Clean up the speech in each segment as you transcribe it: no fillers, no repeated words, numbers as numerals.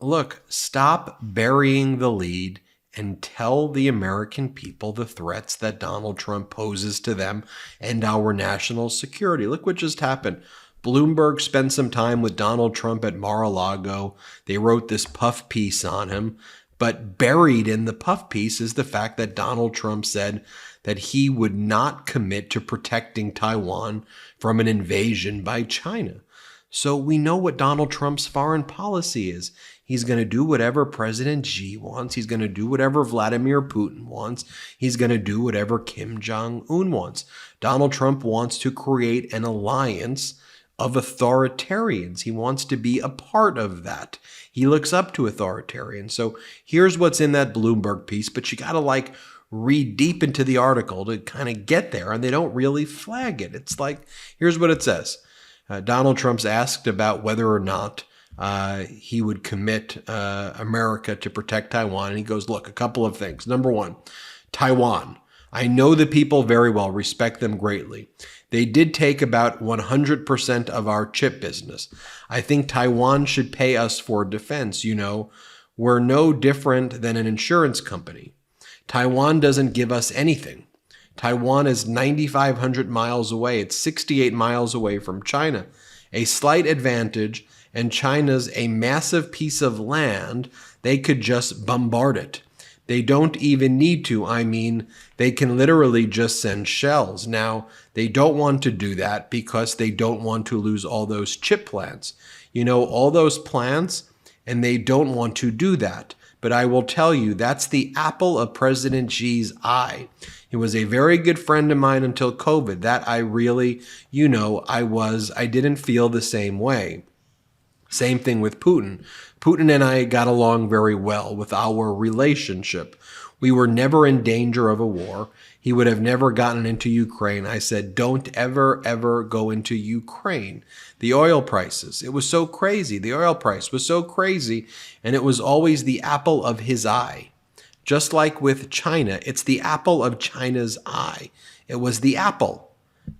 Look, stop burying the lead and tell the American people the threats that Donald Trump poses to them and our national security. Look what just happened. Bloomberg spent some time with Donald Trump at Mar-a-Lago. They wrote this puff piece on him. But buried in the puff piece is the fact that Donald Trump said that he would not commit to protecting Taiwan from an invasion by China. So we know what Donald Trump's foreign policy is. He's going to do whatever President Xi wants. He's going to do whatever Vladimir Putin wants. He's going to do whatever Kim Jong-un wants. Donald Trump wants to create an alliance of authoritarians. He wants to be a part of that. He looks up to authoritarians. So here's what's in that Bloomberg piece, but you got to read deep into the article to kind of get there, and they don't really flag it. It's here's what it says. Donald Trump's asked about whether or not he would commit America to protect Taiwan. And he goes, look, a couple of things. Number one, Taiwan. I know the people very well, respect them greatly. They did take about 100% of our chip business. I think Taiwan should pay us for defense. You know, we're no different than an insurance company. Taiwan doesn't give us anything. Taiwan is 9,500 miles away. It's 68 miles away from China. A slight advantage, and China's a massive piece of land. They could just bombard it. They don't even need to. I mean, they can literally just send shells. Now, they don't want to do that because they don't want to lose all those chip plants. You know, all those plants, and they don't want to do that. But I will tell you, that's the apple of President Xi's eye. He was a very good friend of mine until COVID. That I really, I didn't feel the same way. Same thing with Putin. Putin and I got along very well with our relationship. We were never in danger of a war. He would have never gotten into Ukraine. I said, don't ever, ever go into Ukraine. The oil prices, it was so crazy. The oil price was so crazy, and it was always the apple of his eye. Just like with China, it's the apple of China's eye. It was the apple.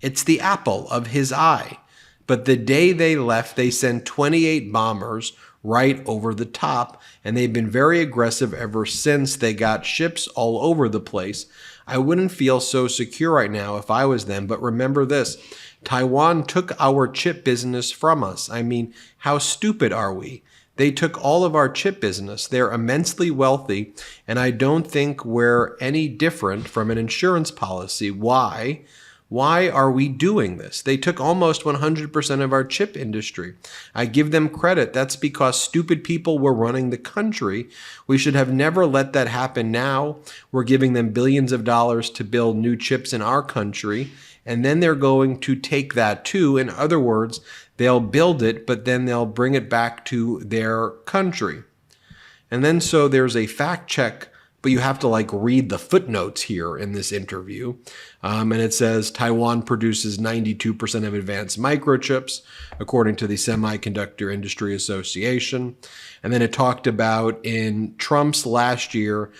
It's the apple of his eye. But the day they left, they sent 28 bombers right over the top, and they've been very aggressive ever since. They got ships all over the place. I wouldn't feel so secure right now if I was them, but remember this. Taiwan took our chip business from us. I mean, how stupid are we? They took all of our chip business. They're immensely wealthy, and I don't think we're any different from an insurance policy. Why? Why are we doing this? They took almost 100% of our chip industry. I give them credit. That's because stupid people were running the country. We should have never let that happen. Now we're giving them billions of dollars to build new chips in our country, and then they're going to take that too. In other words, they'll build it, but then they'll bring it back to their country. And then so there's a fact check, but you have to read the footnotes here in this interview. And it says Taiwan produces 92% of advanced microchips, according to the Semiconductor Industry Association. And then it talked about in Trump's last year,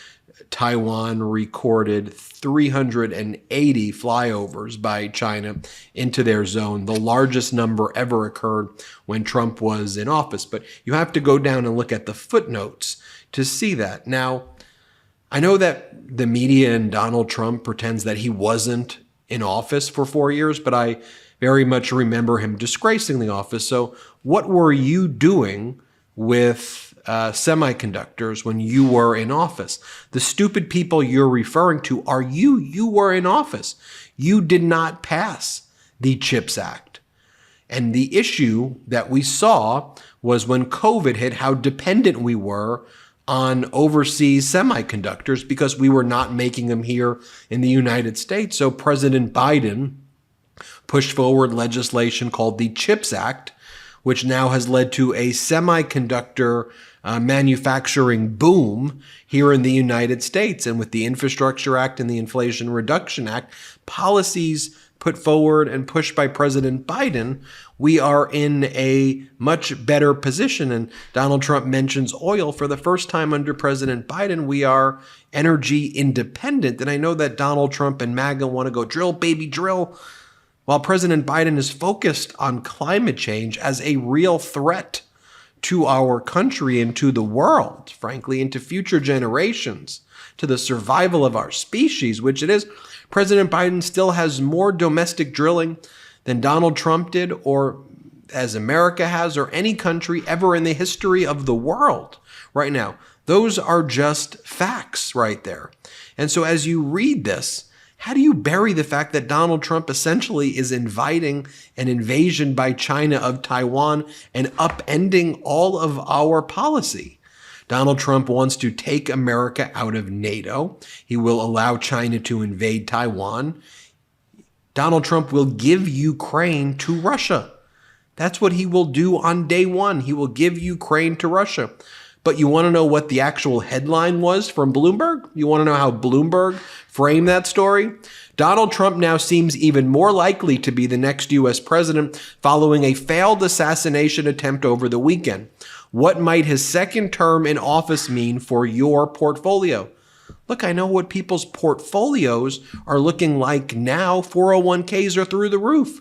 Taiwan recorded 380 flyovers by China into their zone, the largest number ever occurred when Trump was in office. But you have to go down and look at the footnotes to see that. Now, I know that the media and Donald Trump pretends that he wasn't in office for 4 years, but I very much remember him disgracing the office. So what were you doing with semiconductors when you were in office? The stupid people you're referring to are you were in office. You did not pass the CHIPS Act. And the issue that we saw was when COVID hit, how dependent we were on overseas semiconductors because we were not making them here in the United States. So President Biden pushed forward legislation called the CHIPS Act, which now has led to a semiconductor manufacturing boom here in the United States. And with the Infrastructure Act and the Inflation Reduction Act, policies put forward and pushed by President Biden, we are in a much better position. And Donald Trump mentions oil. For the first time under President Biden, we are energy independent. And I know that Donald Trump and MAGA want to go drill, baby, drill, while President Biden is focused on climate change as a real threat to our country and to the world, frankly, and to future generations, to the survival of our species, which it is. President Biden still has more domestic drilling than Donald Trump did, or as America has, or any country ever in the history of the world right now. Those are just facts right there. And so as you read this, how do you bury the fact that Donald Trump essentially is inviting an invasion by China of Taiwan and upending all of our policy? Donald Trump wants to take America out of NATO. He will allow China to invade Taiwan. Donald Trump will give Ukraine to Russia. That's what he will do on day one. He will give Ukraine to Russia. But you want to know what the actual headline was from Bloomberg? You want to know how Bloomberg framed that story? Donald Trump now seems even more likely to be the next U.S. president following a failed assassination attempt over the weekend. What might his second term in office mean for your portfolio? Look, I know what people's portfolios are looking like now. 401ks are through the roof.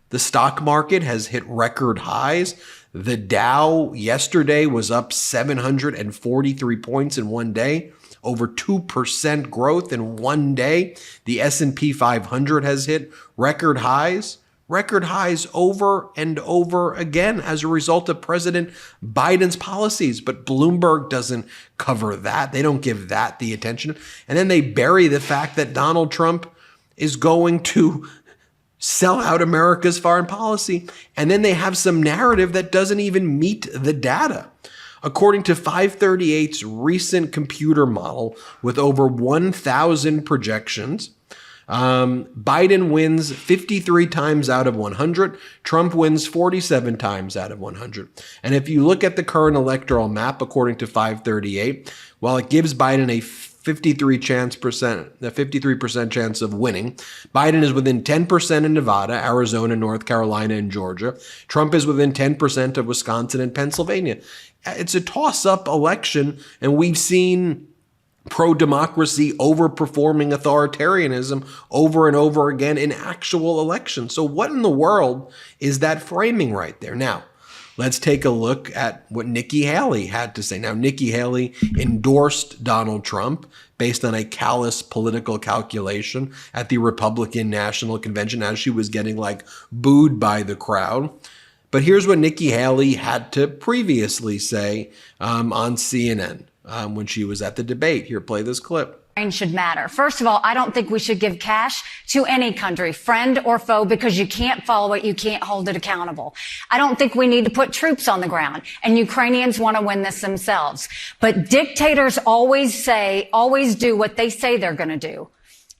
The stock market has hit record highs. The Dow yesterday was up 743 points in one day, over 2% growth in one day. The S&P 500 has hit record highs over and over again as a result of President Biden's policies. But Bloomberg doesn't cover that. They don't give that the attention. And then they bury the fact that Donald Trump is going to sell out America's foreign policy. And then they have some narrative that doesn't even meet the data. According to 538's recent computer model with over 1,000 projections, Biden wins 53 times out of 100. Trump wins 47 times out of 100. And if you look at the current electoral map, according to 538, while it gives Biden a 53% chance of winning, Biden is within 10% in Nevada, Arizona, North Carolina, and Georgia. Trump is within 10% of Wisconsin and Pennsylvania. It's a toss-up election, and we've seen pro-democracy overperforming authoritarianism over and over again in actual elections. So what in the world is that framing right there? Now, let's take a look at what Nikki Haley had to say. Now, Nikki Haley endorsed Donald Trump based on a callous political calculation at the Republican National Convention as she was getting booed by the crowd. But here's what Nikki Haley had to previously say on CNN when she was at the debate. Here, play this clip. Should matter. First of all, I don't think we should give cash to any country, friend or foe, because you can't follow it, you can't hold it accountable. I don't think we need to put troops on the ground, and Ukrainians want to win this themselves. But dictators always do what they say they're going to do.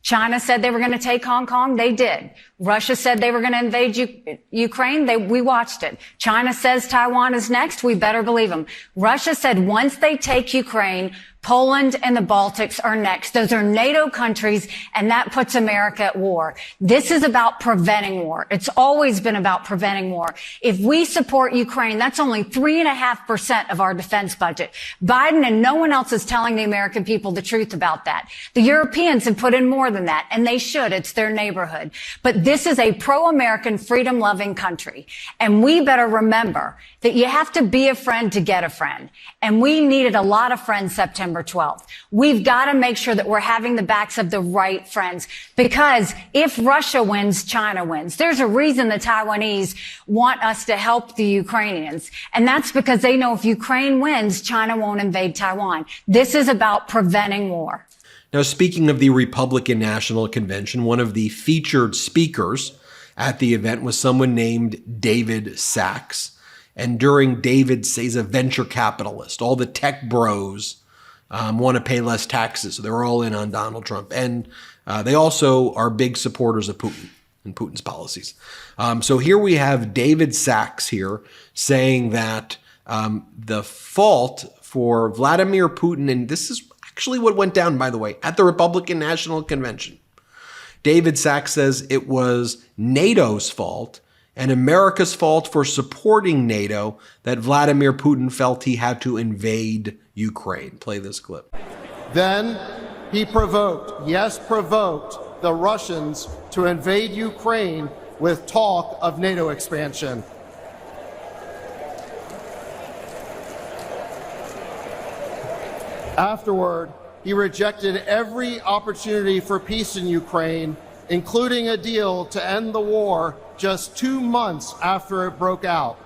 China said they were going to take Hong Kong. They did. Russia said they were going to invade Ukraine. We watched it. China says Taiwan is next. We better believe them. Russia said once they take Ukraine, Poland and the Baltics are next. Those are NATO countries, and that puts America at war. This is about preventing war. It's always been about preventing war. If we support Ukraine, that's only 3.5% of our defense budget. Biden and no one else is telling the American people the truth about that. The Europeans have put in more than that, and they should. It's their neighborhood. But this is a pro-American, freedom-loving country. And we better remember that you have to be a friend to get a friend. And we needed a lot of friends September 12th. We've got to make sure that we're having the backs of the right friends, because if Russia wins, China wins. There's a reason the Taiwanese want us to help the Ukrainians, and that's because they know if Ukraine wins, China won't invade Taiwan. This is about preventing war. Now, speaking of the Republican National Convention, one of the featured speakers at the event was someone named David Sachs. And during he's a venture capitalist. All the tech bros want to pay less taxes. So they're all in on Donald Trump. And they also are big supporters of Putin and Putin's policies. So here we have David Sachs here saying that the fault for Vladimir Putin, and this is actually what went down, by the way, at the Republican National Convention. David Sachs says it was NATO's fault and America's fault for supporting NATO that Vladimir Putin felt he had to invade Ukraine. Play this clip. Then he provoked the Russians to invade Ukraine with talk of NATO expansion. Afterward, he rejected every opportunity for peace in Ukraine, including a deal to end the war just 2 months after it broke out.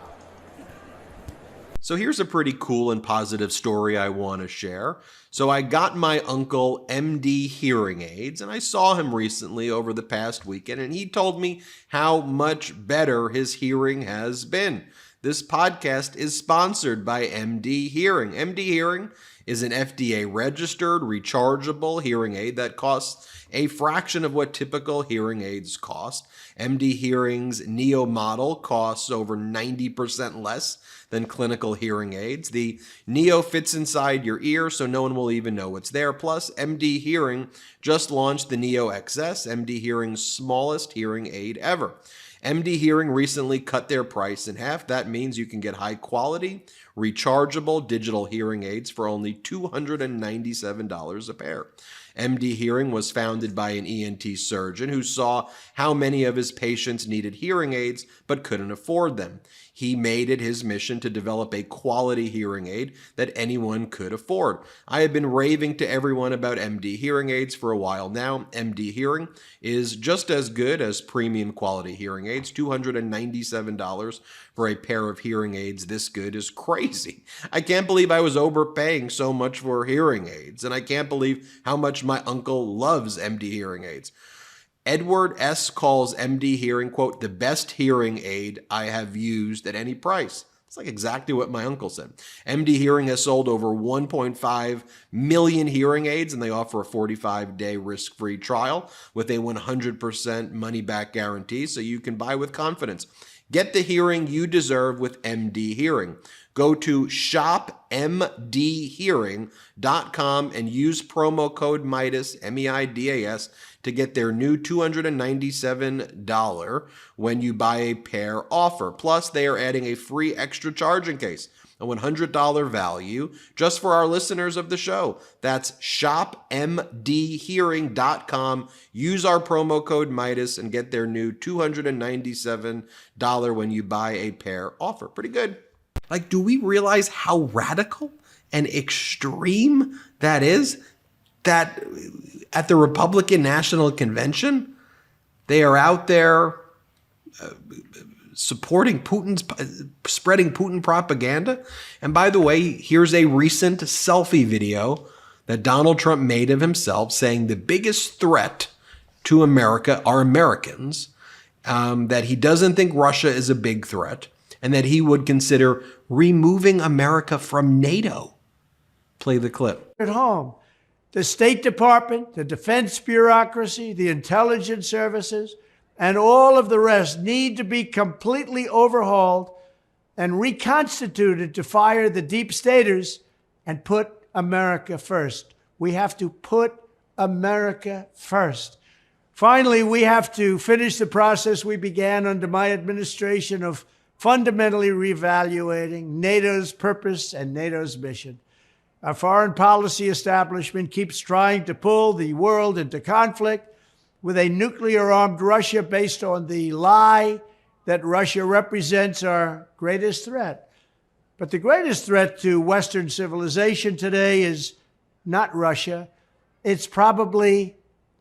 So here's a pretty cool and positive story I want to share. So I got my uncle MD hearing aids, and I saw him recently over the past weekend, and he told me how much better his hearing has been. This podcast is sponsored by MD Hearing. MD Hearing is an FDA-registered, rechargeable hearing aid that costs a fraction of what typical hearing aids cost. MD Hearing's Neo model costs over 90% less than clinical hearing aids. The Neo fits inside your ear, so no one will even know it's there. Plus, MD Hearing just launched the Neo XS, MD Hearing's smallest hearing aid ever. MD Hearing recently cut their price in half. That means you can get high-quality, rechargeable digital hearing aids for only $297 a pair. MD Hearing was founded by an ENT surgeon who saw how many of his patients needed hearing aids but couldn't afford them. He made it his mission to develop a quality hearing aid that anyone could afford. I have been raving to everyone about MD hearing aids for a while now. MD Hearing is just as good as premium quality hearing aids. $297 for a pair of hearing aids this good is crazy. I can't believe I was overpaying so much for hearing aids, and I can't believe how much my uncle loves MD hearing aids. Edward S. calls MD Hearing, quote, the best hearing aid I have used at any price. It's like exactly what my uncle said. MD Hearing has sold over 1.5 million hearing aids, and they offer a 45-day risk-free trial with a 100% money-back guarantee, so you can buy with confidence. Get the hearing you deserve with MD Hearing. Go to shopmdhearing.com and use promo code Meidas, M-E-I-D-A-S, to get their new $297 when you buy a pair offer. Plus, they are adding a free extra charging case, a $100 value, just for our listeners of the show. That's shopmdhearing.com. Use our promo code Meidas and get their new $297 when you buy a pair offer. Pretty good. Like, do we realize how radical and extreme that is? That at the Republican National Convention, they are out there supporting spreading Putin propaganda. And by the way, here's a recent selfie video that Donald Trump made of himself saying the biggest threat to America are Americans, that he doesn't think Russia is a big threat, and that he would consider removing America from NATO. Play the clip. At home, the State Department, the defense bureaucracy, the intelligence services, and all of the rest need to be completely overhauled and reconstituted to fire the deep staters and put America first. We have to put America first. Finally, we have to finish the process we began under my administration of fundamentally reevaluating NATO's purpose and NATO's mission. Our foreign policy establishment keeps trying to pull the world into conflict with a nuclear-armed Russia based on the lie that Russia represents our greatest threat. But the greatest threat to Western civilization today is not Russia. It's probably,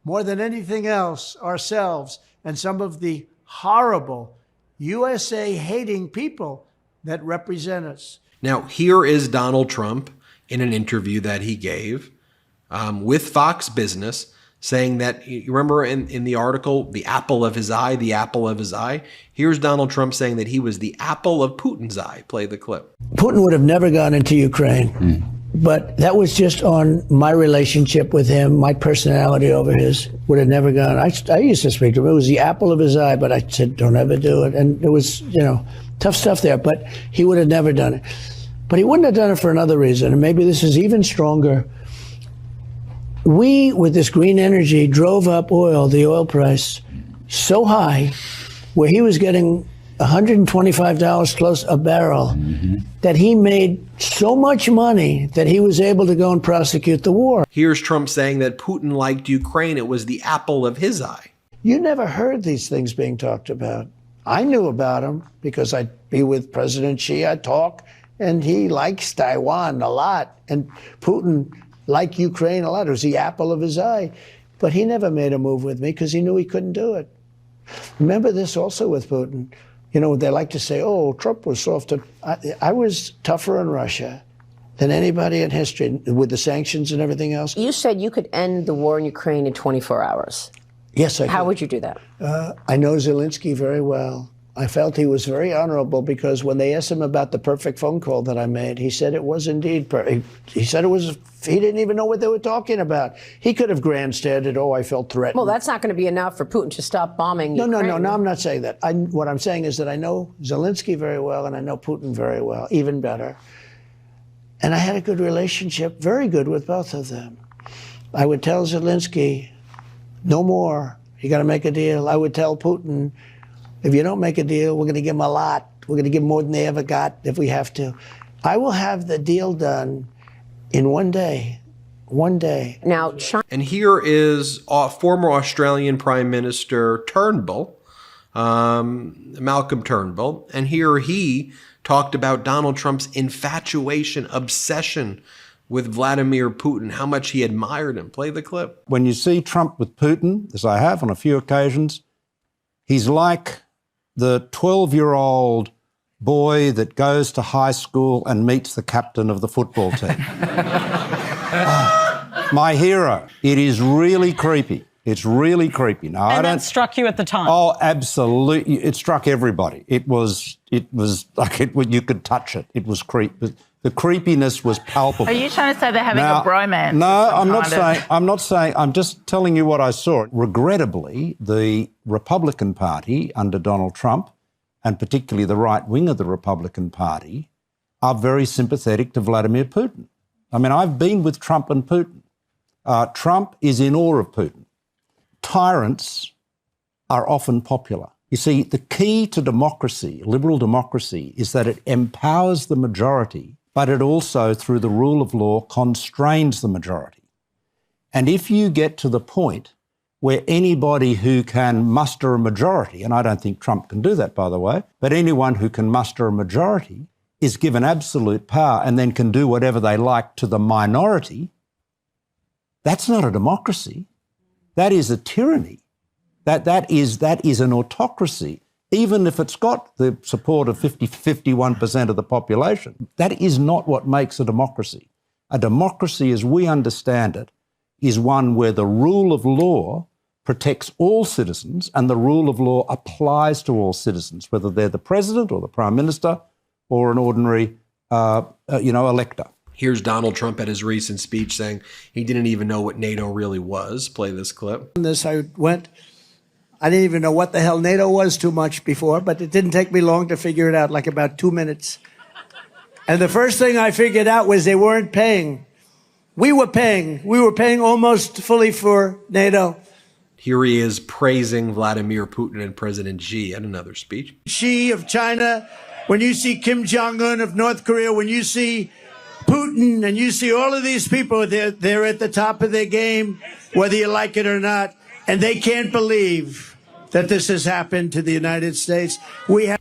more than anything else, ourselves and some of the horrible USA-hating people that represent us. Now, here is Donald Trump in an interview that he gave with Fox Business, saying that, you remember in the article, the apple of his eye, the apple of his eye? Here's Donald Trump saying that he was the apple of Putin's eye. Play the clip. Putin would have never gone into Ukraine, but that was just on my relationship with him, my personality over his, would have never gone. I used to speak to him. It was the apple of his eye, but I said, don't ever do it. And it was, tough stuff there, but he would have never done it. But he wouldn't have done it for another reason, and maybe this is even stronger. We, with this green energy, drove up oil, the oil price, so high, where he was getting $125 close a barrel, that he made so much money that he was able to go and prosecute the war. Here's Trump saying that Putin liked Ukraine. It was the apple of his eye. You never heard these things being talked about. I knew about them because I'd be with President Xi, I'd talk, and he likes Taiwan a lot. And Putin like Ukraine a lot. It was the apple of his eye. But he never made a move with me because he knew he couldn't do it. Remember this also with Putin. You know, they like to say, oh, Trump was soft. I was tougher on Russia than anybody in history with the sanctions and everything else. You said you could end the war in Ukraine in 24 hours. Yes, I could. How would you do that? I know Zelensky very well. I felt he was very honorable because when they asked him about the perfect phone call that I made, he said it was indeed perfect. He said it was, he didn't even know what they were talking about. He could have grandstanded, oh, I felt threatened. Well, that's not going to be enough for Putin to stop bombing Ukraine. No, I'm not saying that. What I'm saying is that I know Zelensky very well and I know Putin very well, even better. And I had a good relationship, very good with both of them. I would tell Zelensky, no more. You got to make a deal. I would tell Putin, if you don't make a deal, we're going to give them a lot. We're going to give them more than they ever got if we have to. I will have the deal done in one day. One day. Now, China. And here is former Australian Prime Minister Turnbull, Malcolm Turnbull. And here he talked about Donald Trump's infatuation, obsession with Vladimir Putin, how much he admired him. Play the clip. When you see Trump with Putin, as I have on a few occasions, he's like the 12-year-old boy that goes to high school and meets the captain of the football team. My hero. It is really creepy. It's really creepy. Now, and that struck you at the time? Oh, absolutely. It struck everybody. It was like you could touch it. It was creepy. The creepiness was palpable. Are you trying to say they're having a bromance? No, I'm not saying. I'm just telling you what I saw. Regrettably, the Republican Party under Donald Trump, and particularly the right wing of the Republican Party, are very sympathetic to Vladimir Putin. I mean, I've been with Trump and Putin. Trump is in awe of Putin. Tyrants are often popular. You see, the key to democracy, liberal democracy, is that it empowers the majority, but it also, through the rule of law, constrains the majority. And if you get to the point where anybody who can muster a majority, and I don't think Trump can do that, by the way, but anyone who can muster a majority is given absolute power and then can do whatever they like to the minority, that's not a democracy. That is a tyranny. That is an autocracy, even if it's got the support of 51% of the population. That is not what makes a democracy. A democracy, as we understand it, is one where the rule of law protects all citizens and the rule of law applies to all citizens, whether they're the president or the prime minister or an ordinary, elector. Here's Donald Trump at his recent speech saying he didn't even know what NATO really was. Play this clip. I didn't even know what the hell NATO was too much before, but it didn't take me long to figure it out, like about 2 minutes. And the first thing I figured out was they weren't paying. We were paying. We were paying almost fully for NATO. Here he is praising Vladimir Putin and President Xi at another speech. Xi of China, when you see Kim Jong-un of North Korea, when you see Putin and you see all of these people, they're at the top of their game, whether you like it or not, and they can't believe that this has happened to the United States.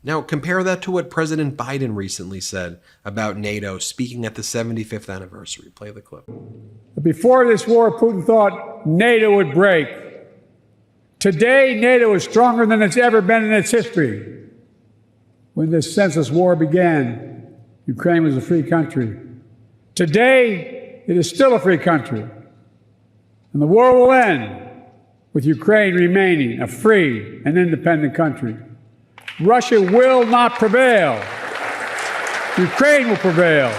Now, compare that to what President Biden recently said about NATO, speaking at the 75th anniversary. Play the clip. Before this war, Putin thought NATO would break. Today, NATO is stronger than it's ever been in its history. When this senseless war began, Ukraine was a free country. Today, it is still a free country. And the war will end with Ukraine remaining a free and independent country. Russia will not prevail. Ukraine will prevail.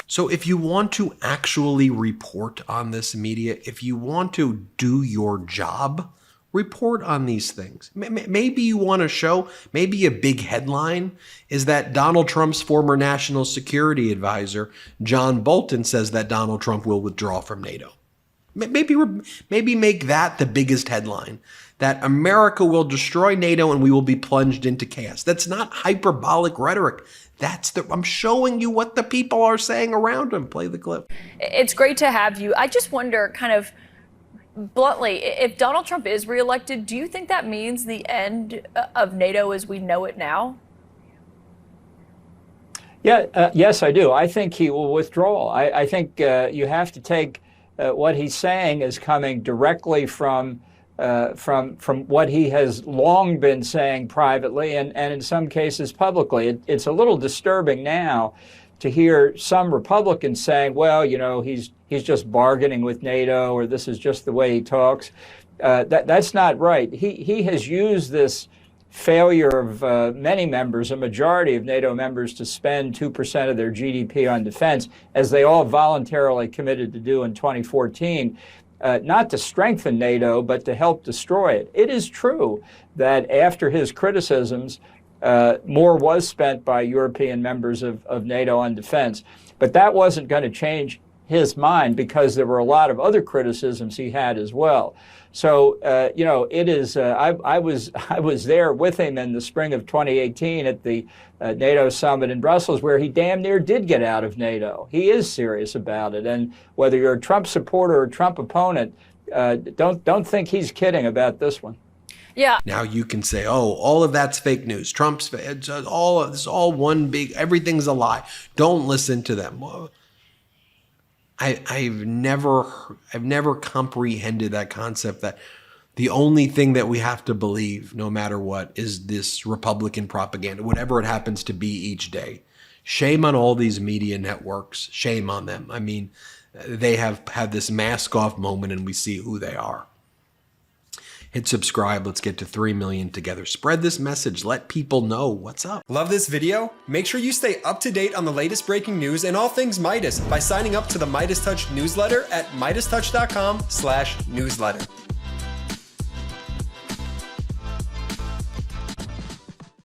So if you want to actually report on this media, if you want to do your job, report on these things. Maybe you want to show, maybe a big headline is that Donald Trump's former national security advisor, John Bolton, says that Donald Trump will withdraw from NATO. Maybe make that the biggest headline, that America will destroy NATO and we will be plunged into chaos. That's not hyperbolic rhetoric. I'm showing you what the people are saying around him. Play the clip. It's great to have you. I just wonder, kind of bluntly, if Donald Trump is reelected, do you think that means the end of NATO as we know it now? Yeah, yes, I do. I think he will withdraw. I think you have to take what he's saying is coming directly from what he has long been saying privately and in some cases publicly. It's a little disturbing now to hear some Republicans saying, well, you know, he's just bargaining with NATO, or this is just the way he talks. That's not right. He has used this failure of many members, a majority of NATO members, to spend 2% of their GDP on defense, as they all voluntarily committed to do in 2014, not to strengthen NATO, but to help destroy it. It is true that after his criticisms, more was spent by European members of NATO on defense, but that wasn't going to change his mind, because there were a lot of other criticisms he had as well. So, you know, it is, I was there with him in the spring of 2018 at the NATO summit in Brussels, where he damn near did get out of NATO. He is serious about it. And whether you're a Trump supporter or a Trump opponent, don't think he's kidding about this one. Yeah. Now you can say, oh, all of that's fake news. Trump's all of this, all one big, everything's a lie. Don't listen to them. Well, I've never comprehended that concept that the only thing that we have to believe, no matter what, is this Republican propaganda, whatever it happens to be each day. Shame on all these media networks. Shame on them. I mean, they have had this mask off moment and we see who they are. Hit subscribe. Let's get to 3 million together. Spread this message. Let people know what's up. Love this video? Make sure you stay up to date on the latest breaking news and all things Midas by signing up to the MeidasTouch newsletter at MeidasTouch.com/newsletter.